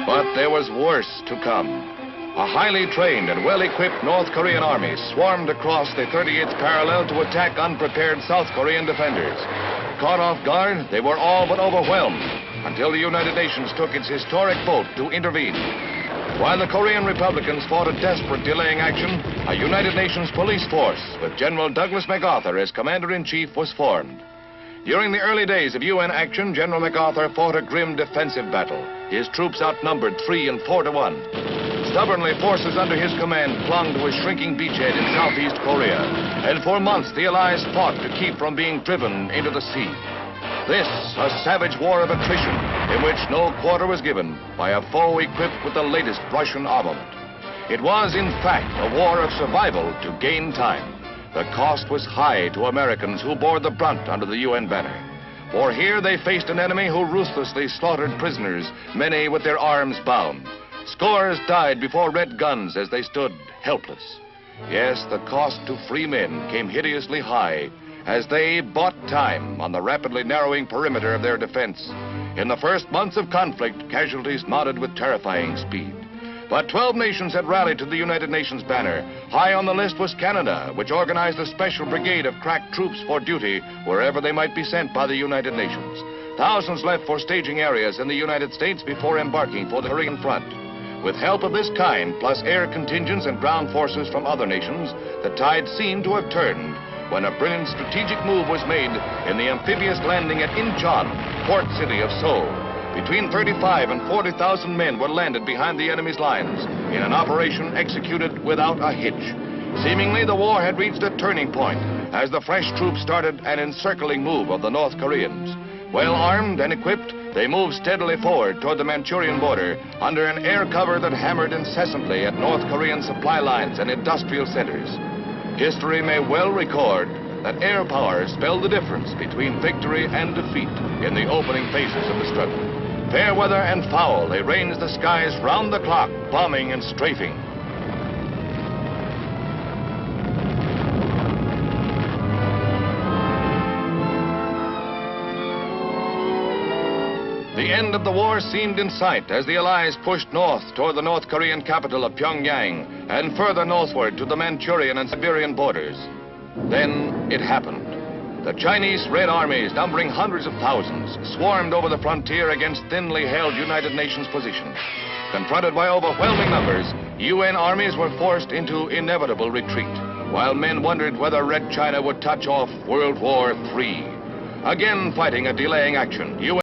But there was worse to come. A highly trained and well-equipped North Korean army swarmed across the 38th parallel to attack unprepared South Korean defenders. Caught off guard, they were all but overwhelmed until the United Nations took its historic vote to intervene. While the Korean Republicans fought a desperate delaying action, a United Nations police force with General Douglas MacArthur as Commander-in-Chief was formed. During the early days of UN action, General MacArthur fought a grim defensive battle. His troops outnumbered 3 and 4 to 1. Stubbornly, forces under his command clung to a shrinking beachhead in Southeast Korea, and for months the Allies fought to keep from being driven into the sea. This, a savage war of attrition, in which no quarter was given by a foe equipped with the latest Russian armament. It was, in fact, a war of survival to gain time. The cost was high to Americans who bore the brunt under the UN banner. For here they faced an enemy who ruthlessly slaughtered prisoners, many with their arms bound. Scores died before red guns as they stood helpless. Yes, the cost to free men came hideously high as they bought time on the rapidly narrowing perimeter of their defense. In the first months of conflict, casualties mounted with terrifying speed. But 12 nations had rallied to the United Nations banner. High on the list was Canada, which organized a special brigade of crack troops for duty wherever they might be sent by the United Nations. Thousands left for staging areas in the United States before embarking for the Korean front. With help of this kind, plus air contingents and ground forces from other nations, the tide seemed to have turned when a brilliant strategic move was made in the amphibious landing at Incheon, port city of Seoul. Between 35 and 40,000 men were landed behind the enemy's lines in an operation executed without a hitch. Seemingly, the war had reached a turning point as the fresh troops started an encircling move of the North Koreans. Well armed and equipped, they moved steadily forward toward the Manchurian border under an air cover that hammered incessantly at North Korean supply lines and industrial centers. History may well record that air power spelled the difference between victory and defeat in the opening phases of the struggle. Fair weather and foul, they ranged the skies round the clock, bombing and strafing. The end of the war seemed in sight as the Allies pushed north toward the North Korean capital of Pyongyang and further northward to the Manchurian and Siberian borders. Then it happened. The Chinese Red Armies, numbering hundreds of thousands, swarmed over the frontier against thinly held United Nations positions. Confronted by overwhelming numbers, UN armies were forced into inevitable retreat, while men wondered whether Red China would touch off World War III. Again fighting a delaying action, UN